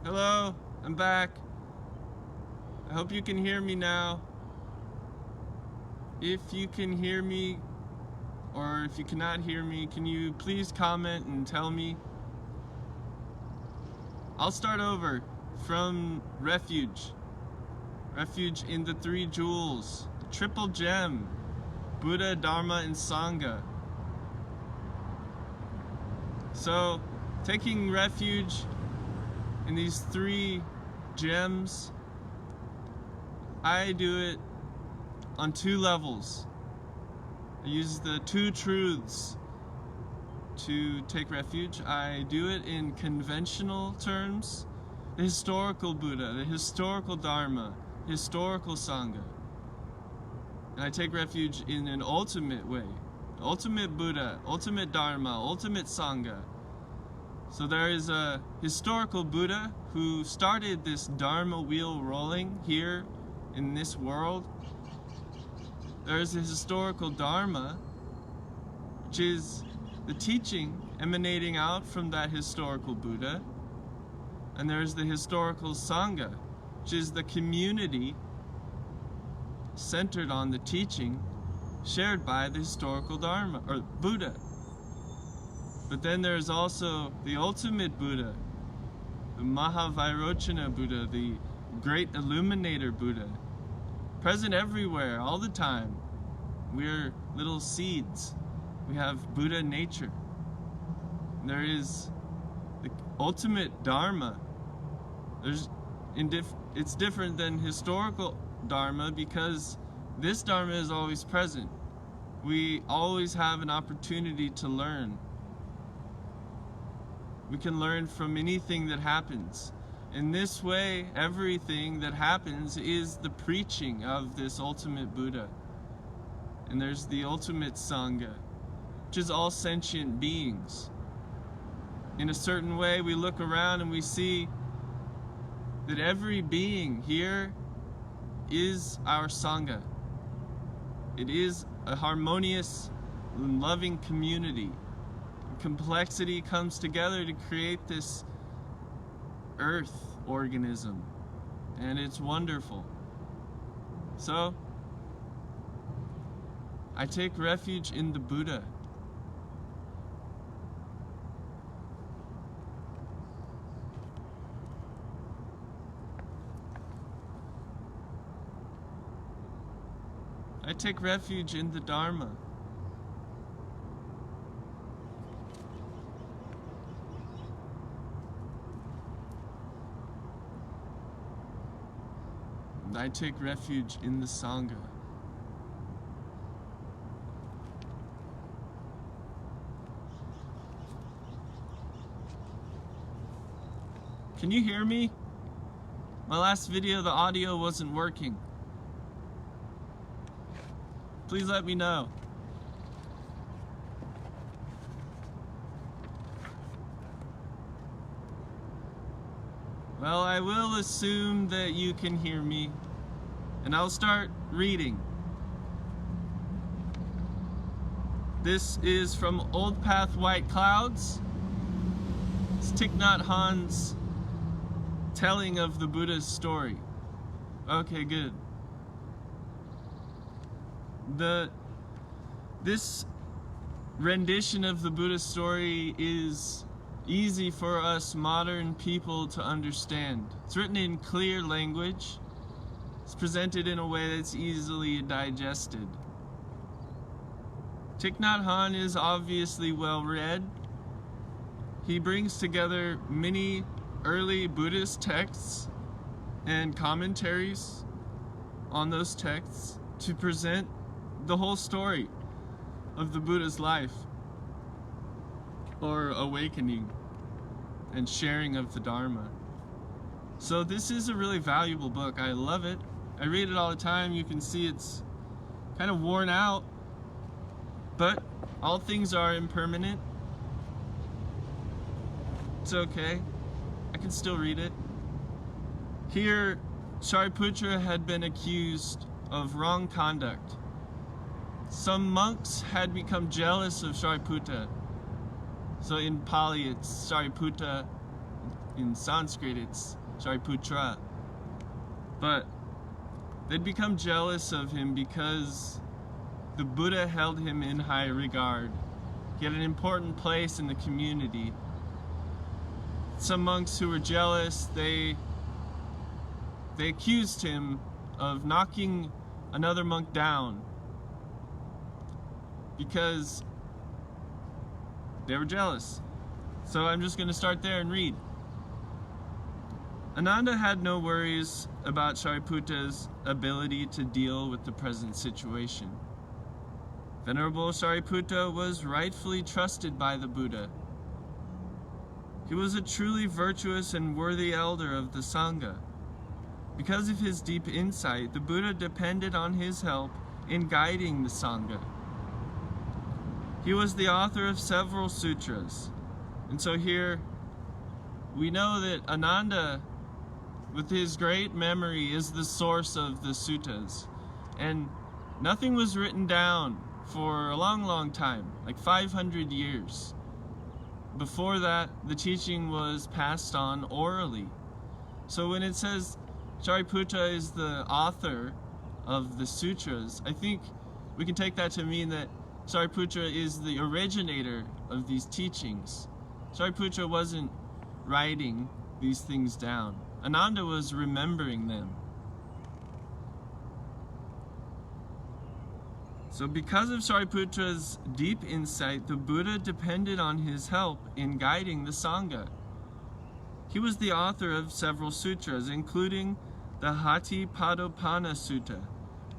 Hello, I'm back. I hope you can hear me now. If you can hear me, or if you cannot hear me, can you please comment and tell me? I'll start over from refuge. Refuge in the three jewels, triple gem, Buddha, Dharma, and Sangha. So, taking refuge in these three gems, I do it on two levels. I use the two truths to take refuge. I do it in conventional terms, the historical Buddha, the historical Dharma, historical Sangha. And I take refuge in an ultimate way, ultimate Buddha, ultimate Dharma, ultimate Sangha. So there is a historical Buddha who started this Dharma wheel rolling here in this world. There is a historical Dharma, which is the teaching emanating out from that historical Buddha. And there's the historical Sangha, which is the community centered on the teaching shared by the historical Dharma, or Buddha. But then there's also the ultimate Buddha, the Mahavairochana Buddha, the great illuminator Buddha, present everywhere, all the time. We're little seeds. We have Buddha nature. There is the ultimate Dharma. It's different than historical Dharma because this Dharma is always present. We always have an opportunity to learn. We can learn from anything that happens. In this way, everything that happens is the preaching of this ultimate Buddha. And there's the ultimate Sangha, which is all sentient beings. In a certain way, we look around and we see that every being here is our Sangha. It is a harmonious and loving community. Complexity comes together to create this earth organism, and it's wonderful. So I take refuge in the Buddha. I take refuge in the Dharma. I take refuge in the Sangha. Can you hear me? My last video, the audio wasn't working. Please let me know. Well, I will assume that you can hear me, and I'll start reading. This is from Old Path White Clouds. It's Thich Nhat Hanh's telling of the Buddha's story. Okay, good. This rendition of the Buddha's story is easy for us modern people to understand. It's written in clear language. It's presented in a way that's easily digested. Thich Nhat Hanh is obviously well read. He brings together many early Buddhist texts and commentaries on those texts to present the whole story of the Buddha's life, or awakening and sharing of the Dharma. So this is a really valuable book. I love it. I read it all the time. You can see it's kind of worn out, but all things are impermanent. It's okay. I can still read it. Here, Shariputra had been accused of wrong conduct. Some monks had become jealous of Shariputra. So in Pali it's Sariputta, In Sanskrit, it's Shariputra. But they'd become jealous of him because the Buddha held him in high regard. He had an important place in the community. Some monks who were jealous, they accused him of knocking another monk down because they were jealous. So I'm just going to start there and read. Ananda had no worries about Shariputra's ability to deal with the present situation. Venerable Shariputra was rightfully trusted by the Buddha. He was a truly virtuous and worthy elder of the Sangha. Because of his deep insight, the Buddha depended on his help in guiding the Sangha. He was the author of several sutras. And so here we know that Ananda, with his great memory, is the source of the suttas. And nothing was written down for a long, long time, like 500 years. Before that, the teaching was passed on orally. So when it says Shariputra is the author of the sutras, I think we can take that to mean that Shariputra is the originator of these teachings. Shariputra wasn't writing these things down. Ananda was remembering them. So because of Shariputra's deep insight, the Buddha depended on his help in guiding the Sangha. He was the author of several sutras, including the Hatipadopana Sutta,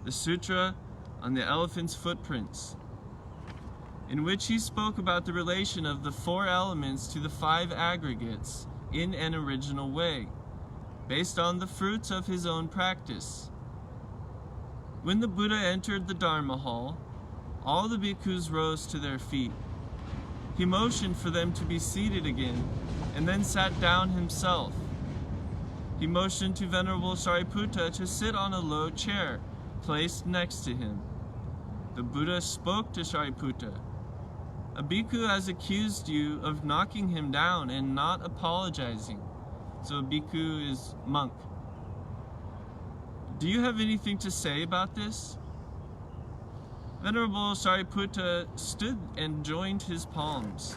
the Sutra on the elephant's footprints, in which he spoke about the relation of the 4 elements to the 5 aggregates in an original way, based on the fruits of his own practice. When the Buddha entered the Dharma hall, all the bhikkhus rose to their feet. He motioned for them to be seated again, and then sat down himself. He motioned to Venerable Shariputra to sit on a low chair placed next to him. The Buddha spoke to Shariputra. A bhikkhu has accused you of knocking him down and not apologizing. So a bhikkhu is monk. Do you have anything to say about this? Venerable Shariputra stood and joined his palms.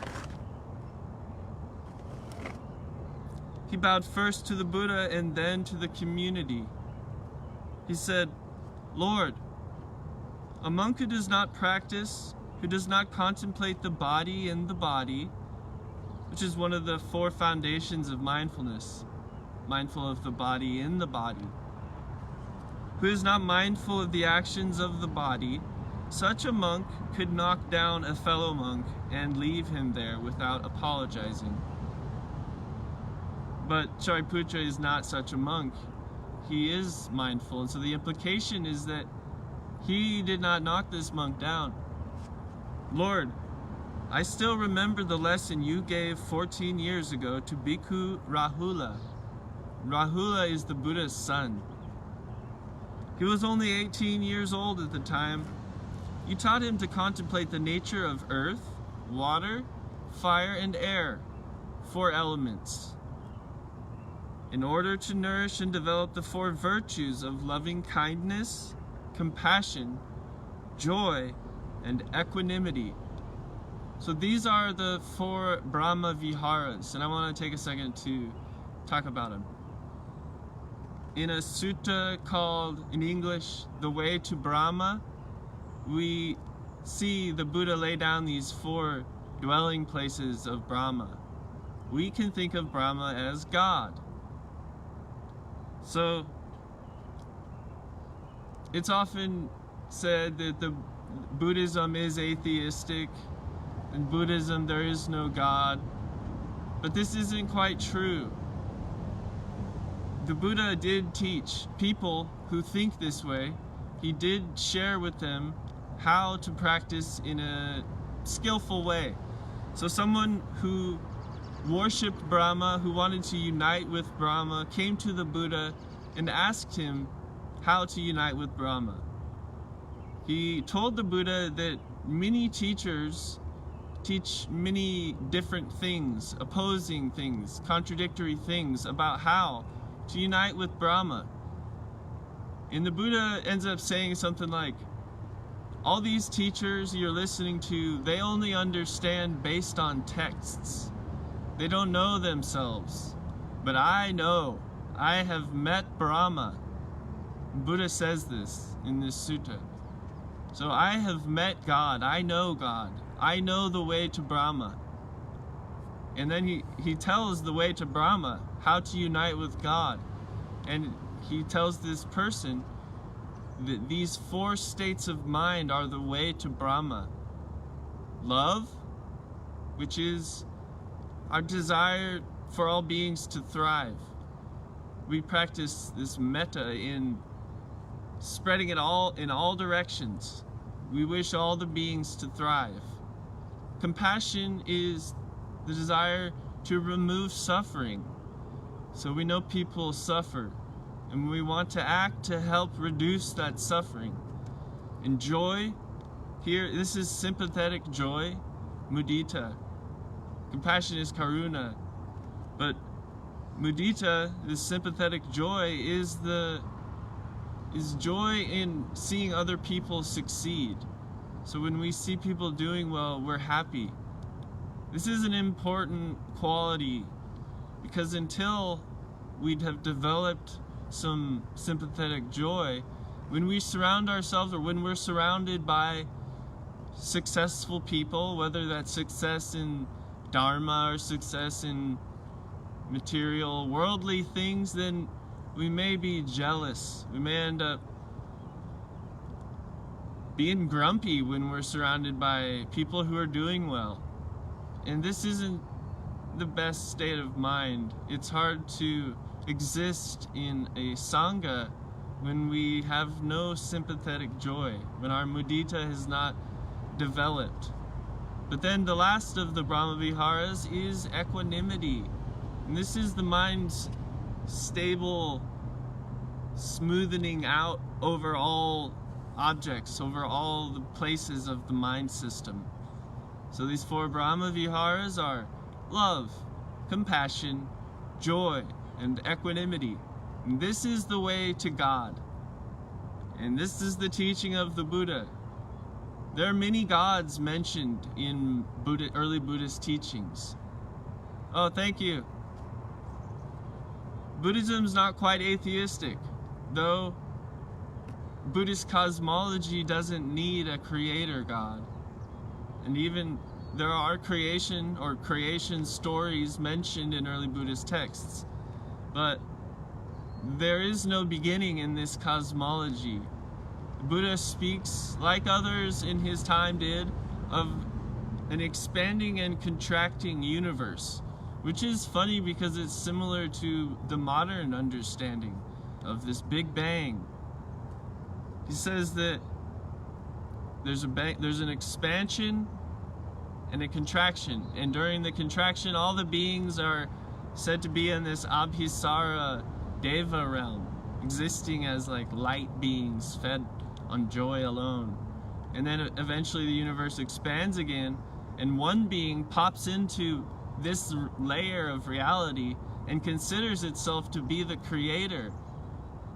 He bowed first to the Buddha and then to the community. He said, Lord, a monk who does not practice, who does not contemplate the body in the body, which is one of the 4 foundations of mindfulness, mindful of the body in the body, who is not mindful of the actions of the body, such a monk could knock down a fellow monk and leave him there without apologizing. But Shariputra is not such a monk. He is mindful, and so the implication is that he did not knock this monk down. Lord, I still remember the lesson you gave 14 years ago to Bhikkhu Rahula. Rahula is the Buddha's son. He was only 18 years old at the time. You taught him to contemplate the nature of earth, water, fire, and air, 4 elements, in order to nourish and develop the 4 virtues of loving kindness, compassion, joy, and equanimity. So these are the 4 Brahma Viharas, and I want to take a second to talk about them. In a sutta called, in English, The Way to Brahma, we see the Buddha lay down these 4 dwelling places of Brahma. We can think of Brahma as God. So it's often said that the Buddhism is atheistic. In Buddhism there is no God. But this isn't quite true. The Buddha did teach people who think this way. He did share with them how to practice in a skillful way. So someone who worshipped Brahma, who wanted to unite with Brahma, came to the Buddha and asked him how to unite with Brahma. He told the Buddha that many teachers teach many different things, opposing things, contradictory things about how to unite with Brahma. And the Buddha ends up saying something like, all these teachers you're listening to, they only understand based on texts. They don't know themselves. But I know. I have met Brahma. Buddha says this in this sutta. So I have met God. I know God. I know the way to Brahma. And then he tells the way to Brahma, how to unite with God. And he tells this person that these 4 states of mind are the way to Brahma. Love, which is our desire for all beings to thrive. We practice this metta in spreading it all in all directions. We wish all the beings to thrive. Compassion is the desire to remove suffering. So we know people suffer, and we want to act to help reduce that suffering. And joy, here, this is sympathetic joy, mudita. Compassion is karuna. But mudita, this sympathetic joy, is joy in seeing other people succeed. So when we see people doing well, we're happy. This is an important quality, because until we'd have developed some sympathetic joy, when we surround ourselves, or when we're surrounded by successful people, whether that's success in Dharma or success in material, worldly things, then we may be jealous. We may end up being grumpy when we're surrounded by people who are doing well. And this isn't the best state of mind. It's hard to exist in a sangha when we have no sympathetic joy, when our mudita has not developed. But then the last of the Brahma Viharas is equanimity. And this is the mind's stable smoothing out over all objects, over all the places of the mind system. So these 4 Brahma Viharas are love, compassion, joy, and equanimity. And this is the way to God. And this is the teaching of the Buddha. There are many gods mentioned in early Buddhist teachings. Oh, thank you. Buddhism is not quite atheistic, though Buddhist cosmology doesn't need a creator god. And even there are creation stories mentioned in early Buddhist texts. But there is no beginning in this cosmology. Buddha speaks, like others in his time did, of an expanding and contracting universe, which is funny because it's similar to the modern understanding of this Big Bang. He says that there's an expansion and a contraction, and during the contraction all the beings are said to be in this Abhisara Deva realm, existing as like light beings fed on joy alone. And then eventually the universe expands again, and one being pops into this layer of reality and considers itself to be the creator,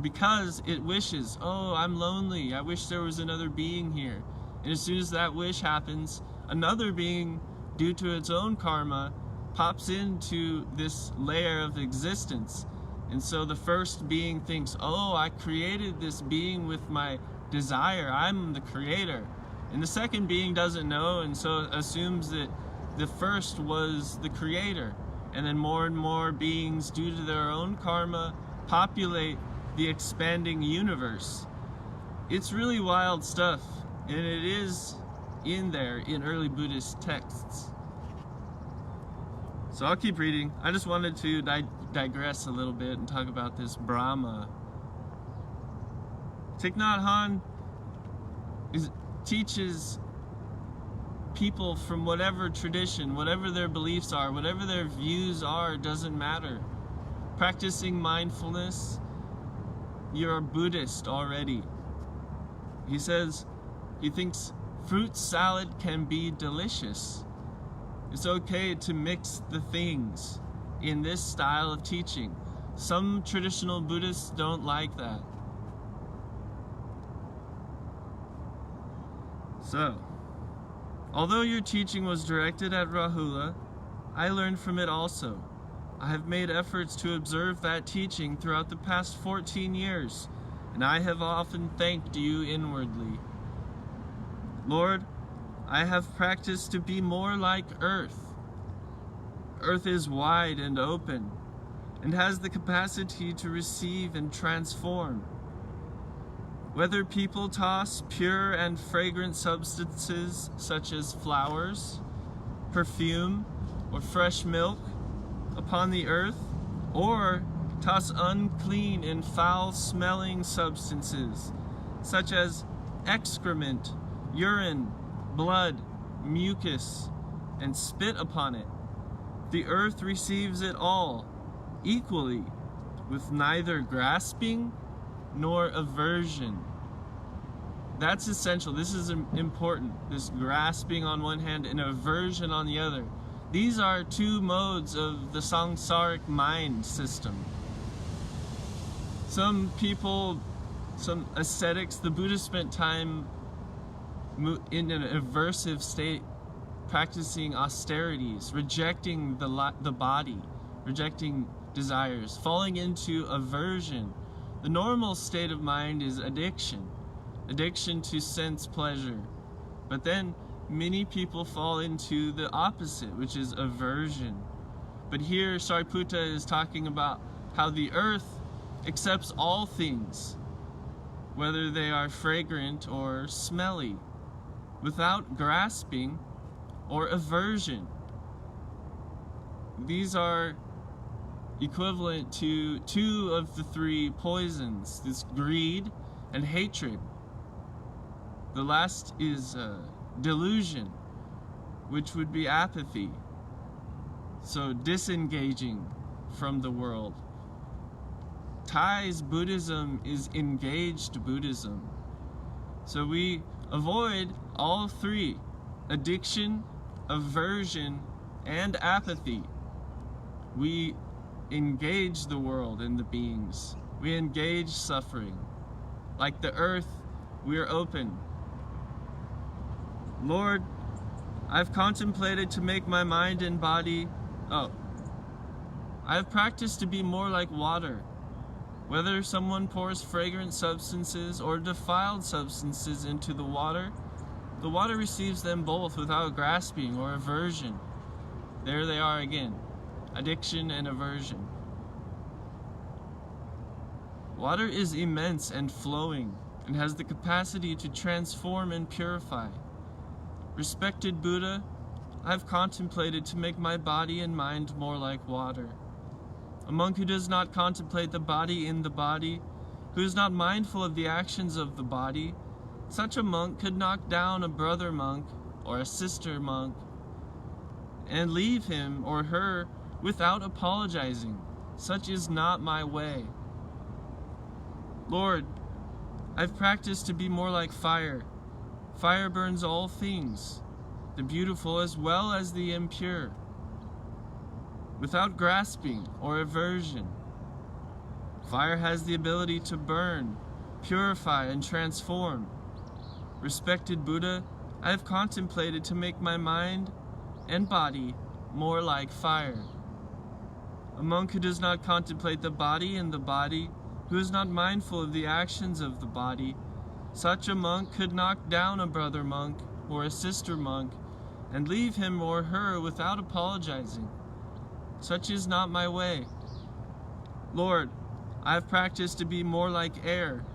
because it wishes, oh, I'm lonely, I wish there was another being here. And as soon as that wish happens, another being, due to its own karma, pops into this layer of existence. And so the first being thinks, oh, I created this being with my desire, I'm the creator. And the second being doesn't know, and so assumes that the first was the creator. And then more and more beings, due to their own karma, populate the expanding universe. It's really wild stuff, and it is in there in early Buddhist texts. So I'll keep reading. I just wanted to digress a little bit and talk about this Brahma. Thich Nhat Hanh teaches people from whatever tradition, whatever their beliefs are, whatever their views are, doesn't matter. Practicing mindfulness, you're a Buddhist already. He says he thinks fruit salad can be delicious. It's okay to mix the things in this style of teaching. Some traditional Buddhists don't like that. So, although your teaching was directed at Rahula, I learned from it also. I have made efforts to observe that teaching throughout the past 14 years, and I have often thanked you inwardly. Lord, I have practiced to be more like earth. Earth is wide and open, and has the capacity to receive and transform. Whether people toss pure and fragrant substances such as flowers, perfume, or fresh milk upon the earth, or toss unclean and foul-smelling substances such as excrement, urine, blood, mucus, and spit upon it, the earth receives it all equally, with neither grasping nor aversion. That's essential. This is important. This grasping on one hand and aversion on the other. These are two modes of the samsaric mind system. Some people, some ascetics, the Buddha spent time in an aversive state, practicing austerities, rejecting the body, rejecting desires, falling into aversion. The normal state of mind is addiction to sense pleasure. But then many people fall into the opposite, which is aversion. But here Sariputta is talking about how the earth accepts all things, whether they are fragrant or smelly, without grasping or aversion. These are equivalent to two of the three poisons, this greed and hatred. The last is delusion, which would be apathy, so disengaging from the world. Thai's Buddhism is engaged Buddhism. So we avoid all three: addiction, aversion, and apathy. We engage the world and the beings. We engage suffering. Like the earth, we are open. Lord, I've contemplated to make my mind and body... I have practiced to be more like water. Whether someone pours fragrant substances or defiled substances into the water receives them both without grasping or aversion. There they are again. Addiction and aversion. Water is immense and flowing, and has the capacity to transform and purify. Respected Buddha, I have contemplated to make my body and mind more like water. A monk who does not contemplate the body in the body, who is not mindful of the actions of the body, such a monk could knock down a brother monk or a sister monk and leave him or her without apologizing. Such is not my way. Lord, I've practiced to be more like fire. Fire burns all things, the beautiful as well as the impure, without grasping or aversion. Fire has the ability to burn, purify, and transform. Respected Buddha, I have contemplated to make my mind and body more like fire. A monk who does not contemplate the body in the body, who is not mindful of the actions of the body, such a monk could knock down a brother monk or a sister monk and leave him or her without apologizing. Such is not my way. Lord, I have practiced to be more like air.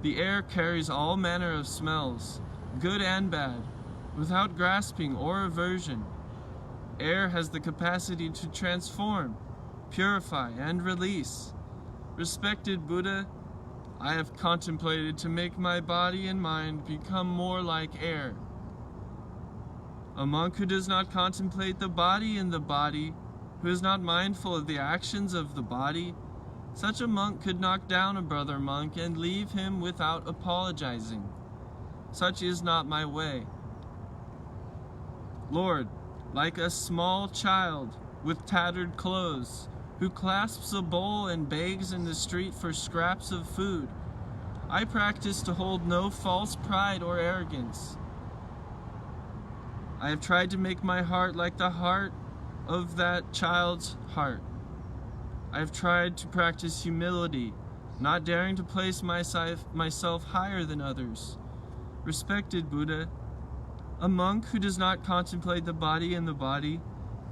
The air carries all manner of smells, good and bad, without grasping or aversion. Air has the capacity to transform, purify, and release. Respected Buddha, I have contemplated to make my body and mind become more like air. A monk who does not contemplate the body in the body, who is not mindful of the actions of the body, such a monk could knock down a brother monk and leave him without apologizing. Such is not my way. Lord, like a small child with tattered clothes, who clasps a bowl and begs in the street for scraps of food. I practice to hold no false pride or arrogance. I have tried to make my heart like the heart of that child's heart. I have tried to practice humility, not daring to place myself higher than others. Respected Buddha, a monk who does not contemplate the body in the body,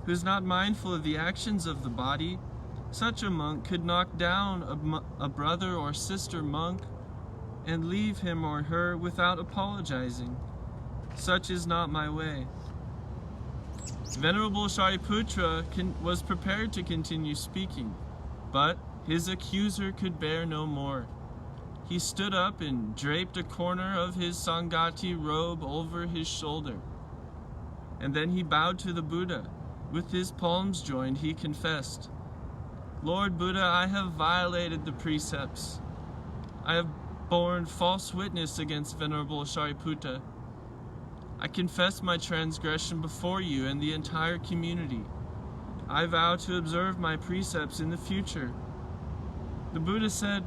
who is not mindful of the actions of the body, such a monk could knock down a brother or sister monk and leave him or her without apologizing. Such is not my way. Venerable Shariputra was prepared to continue speaking, but his accuser could bear no more. He stood up and draped a corner of his Sangati robe over his shoulder. And then he bowed to the Buddha. With his palms joined, he confessed, Lord Buddha, I have violated the precepts. I have borne false witness against Venerable Shariputra. I confess my transgression before you and the entire community. I vow to observe my precepts in the future. The Buddha said,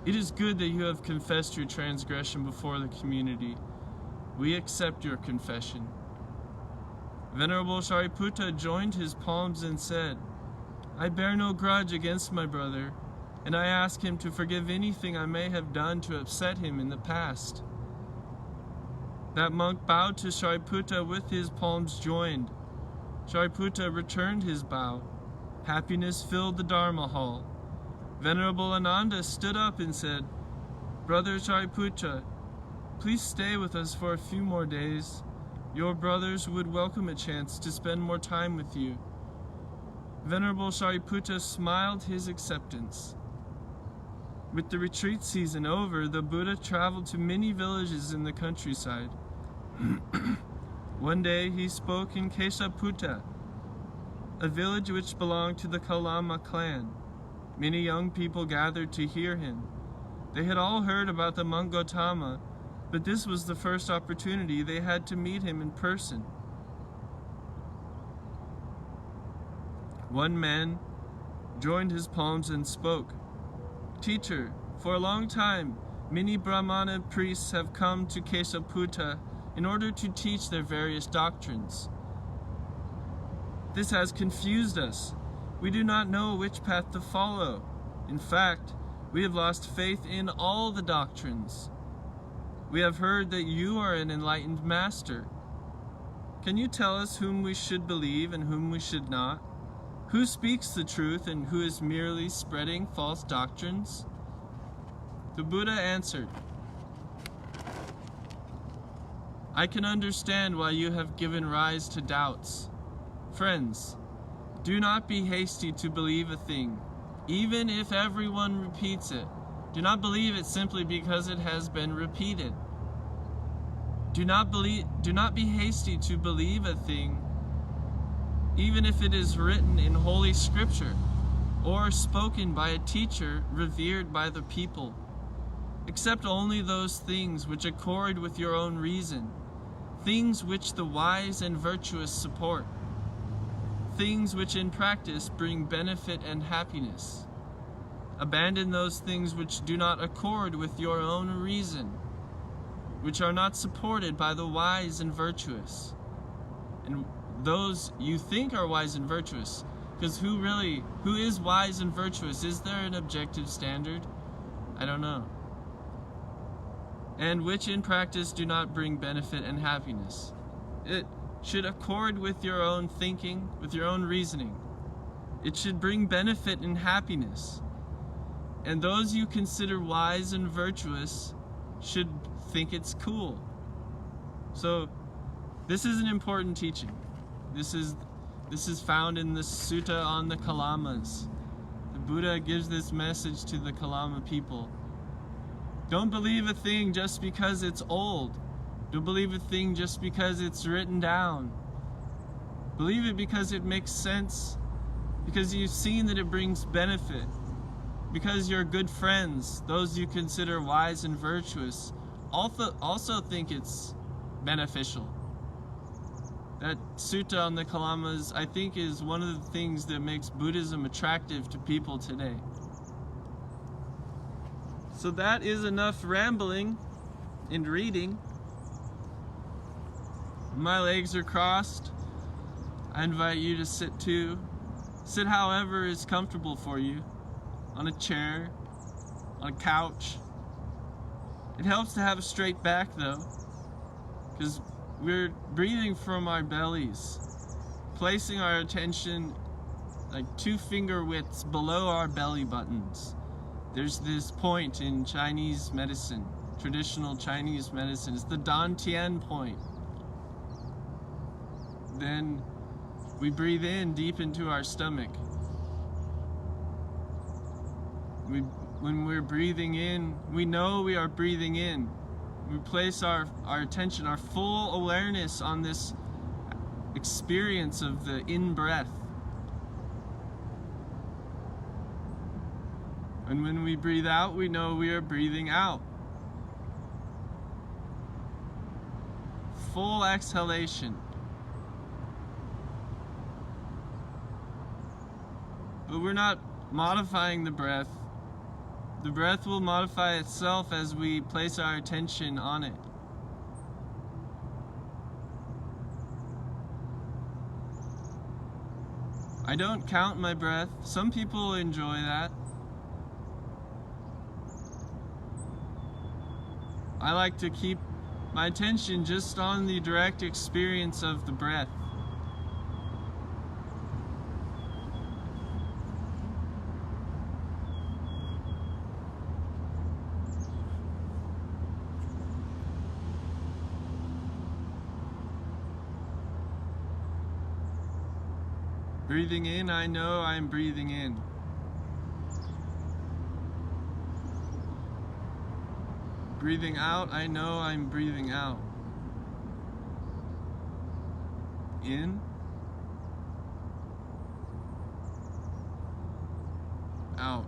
It is good that you have confessed your transgression before the community. We accept your confession. Venerable Shariputra joined his palms and said, I bear no grudge against my brother, and I ask him to forgive anything I may have done to upset him in the past. That monk bowed to Shariputra with his palms joined. Shariputra returned his bow. Happiness filled the Dharma hall. Venerable Ananda stood up and said, Brother Shariputra, please stay with us for a few more days. Your brothers would welcome a chance to spend more time with you. Venerable Shariputra smiled his acceptance. With the retreat season over, the Buddha traveled to many villages in the countryside. One day he spoke in Kesaputta, a village which belonged to the Kalama clan. Many young people gathered to hear him. They had all heard about the monk Gautama, but this was the first opportunity they had to meet him in person. One man joined his palms and spoke, Teacher, for a long time, many Brahmana priests have come to Kesaputta in order to teach their various doctrines. This has confused us. We do not know which path to follow. In fact, we have lost faith in all the doctrines. We have heard that you are an enlightened master. Can you tell us whom we should believe and whom we should not? Who speaks the truth and who is merely spreading false doctrines? The Buddha answered, I can understand why you have given rise to doubts. Friends, do not be hasty to believe a thing, even if everyone repeats it. Do not believe it simply because it has been repeated. Do not be hasty to believe a thing, even if it is written in Holy Scripture or spoken by a teacher revered by the people. Accept only those things which accord with your own reason, things which the wise and virtuous support, things which in practice bring benefit and happiness. Abandon those things which do not accord with your own reason, which are not supported by the wise and virtuous. And those you think are wise and virtuous, because who is wise and virtuous? Is there an objective standard? I don't know. And which in practice do not bring benefit and happiness. It should accord with your own thinking, with your own reasoning. It should bring benefit and happiness. And those you consider wise and virtuous should think it's cool. So this is an important teaching. This is found in the Sutta on the Kalamas. The Buddha gives this message to the Kalama people. Don't believe a thing just because it's old. Don't believe a thing just because it's written down. Believe it because it makes sense, because you've seen that it brings benefit, because your good friends, those you consider wise and virtuous, also think it's beneficial. That sutta on the Kalamas, I think, is one of the things that makes Buddhism attractive to people today. So that is enough rambling and reading. My legs are crossed. I invite you to sit too. Sit however is comfortable for you. On a chair, on a couch. It helps to have a straight back though, because we're breathing from our bellies, placing our attention like 2 finger widths below our belly buttons. There's this point in Chinese medicine, traditional Chinese medicine. It's the Dantian point. Then we breathe in deep into our stomach. When we're breathing in, we know we are breathing in. We place our attention, our full awareness on this experience of the in-breath. And when we breathe out, we know we are breathing out. Full exhalation. But we're not modifying the breath. The breath will modify itself as we place our attention on it. I don't count my breath. Some people enjoy that. I like to keep my attention just on the direct experience of the breath. Breathing in, I know I'm breathing in. Breathing out, I know I'm breathing out. In. Out.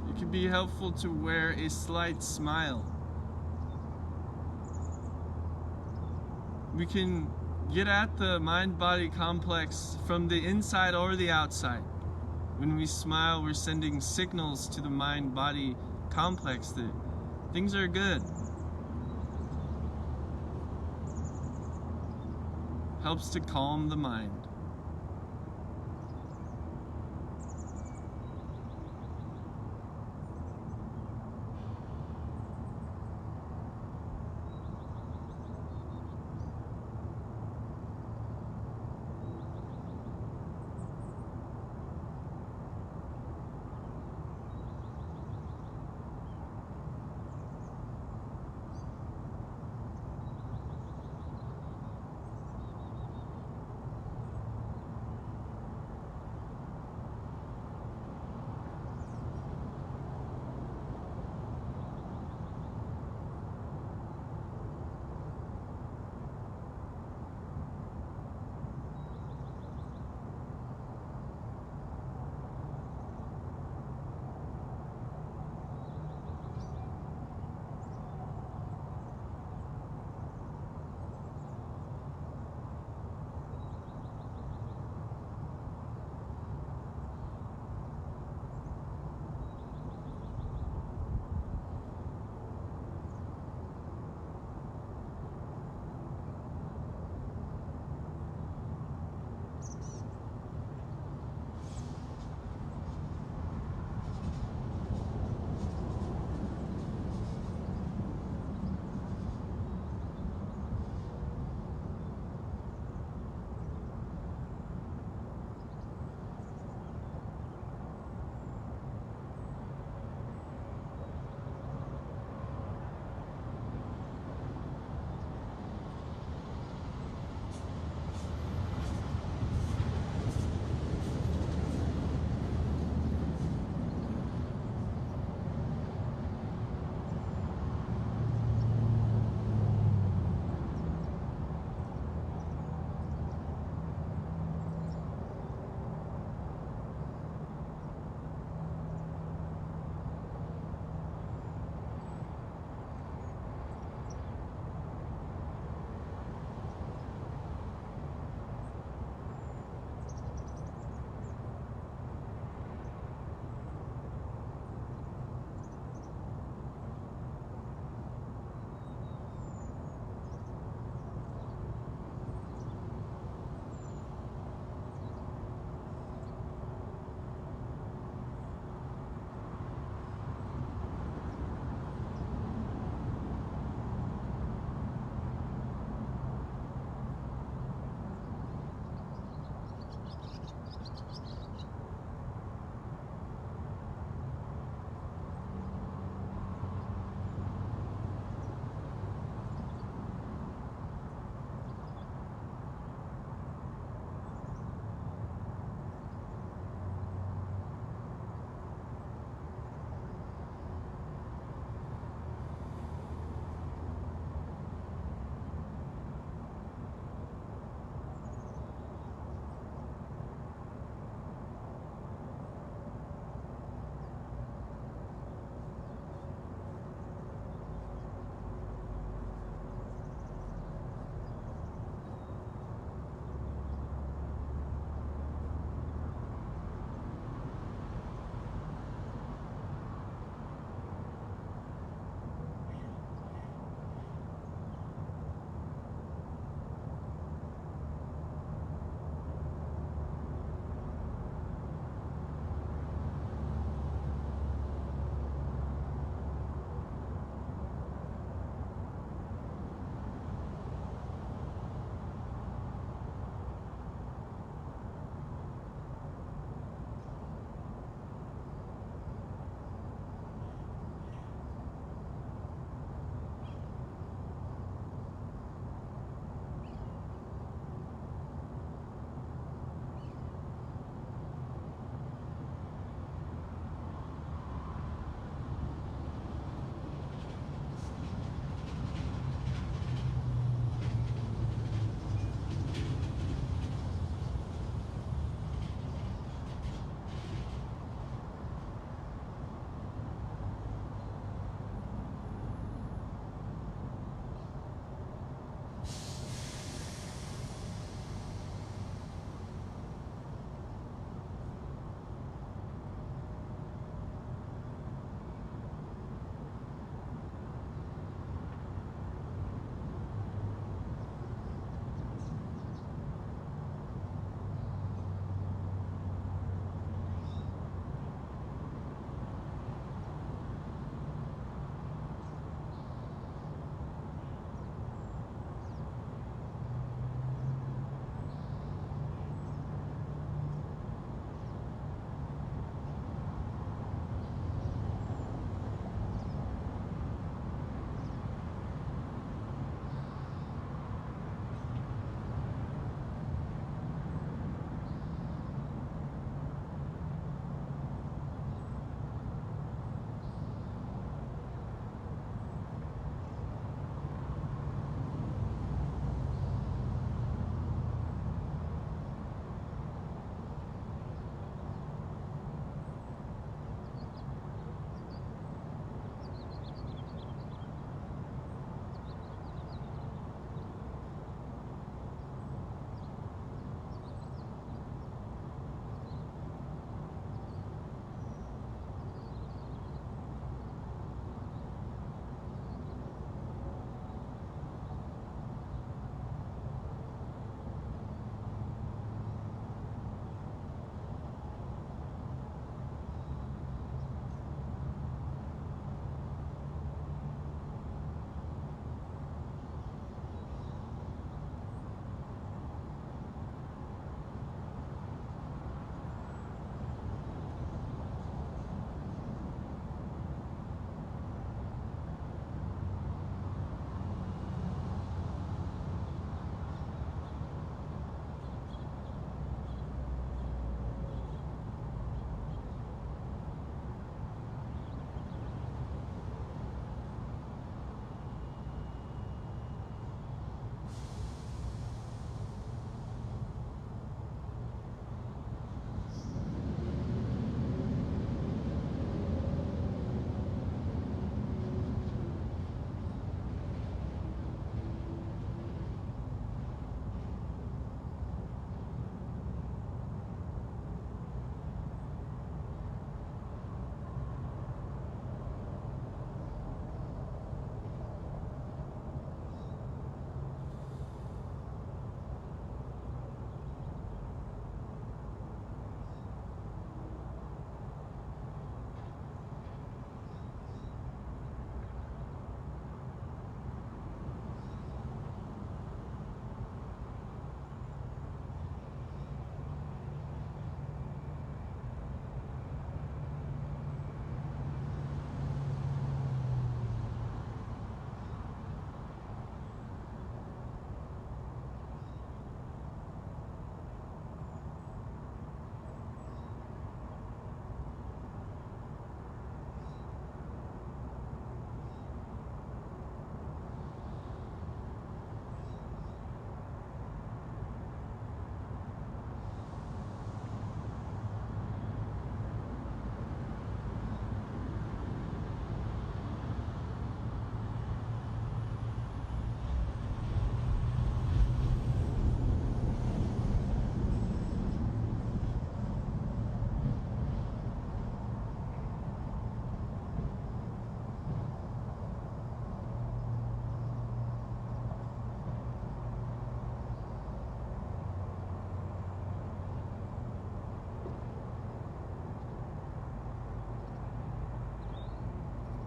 It can be helpful to wear a slight smile. We can get at the mind-body complex from the inside or the outside. When we smile, we're sending signals to the mind-body complex that things are good. Helps to calm the mind.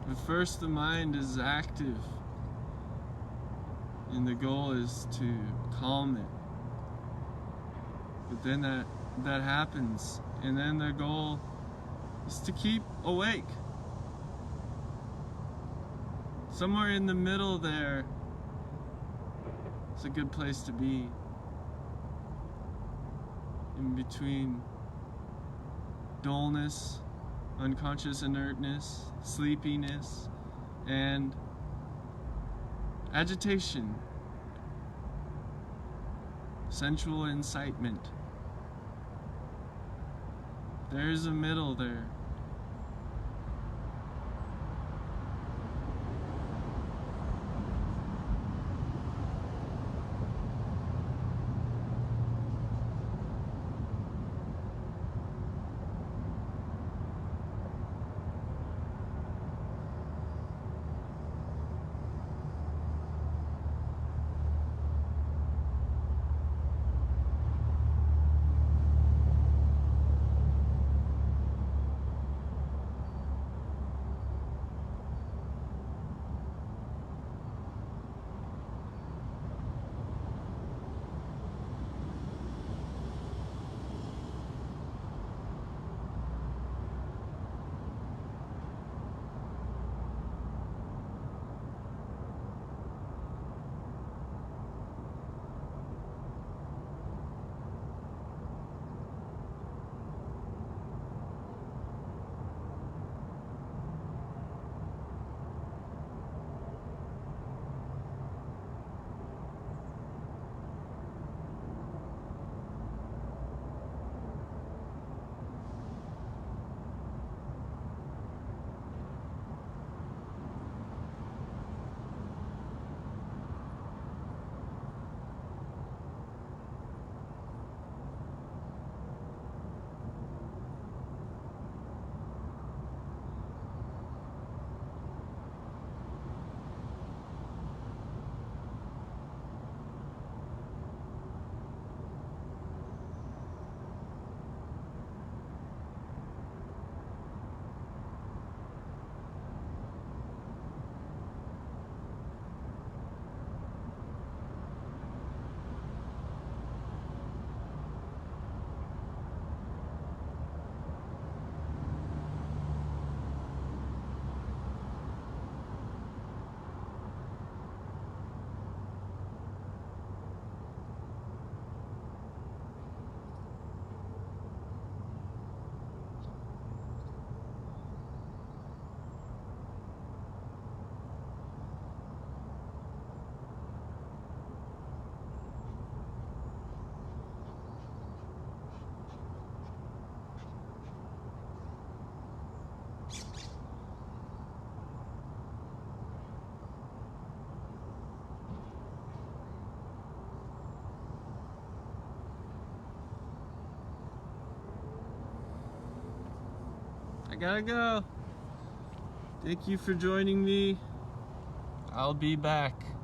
But first the mind is active, and the goal is to calm it. But then that happens, and then the goal is to keep awake. Somewhere in the middle there is a good place to be. In between dullness, unconscious inertness, sleepiness, and agitation, sensual incitement. There's a middle there. I gotta go. Thank you for joining me. I'll be back.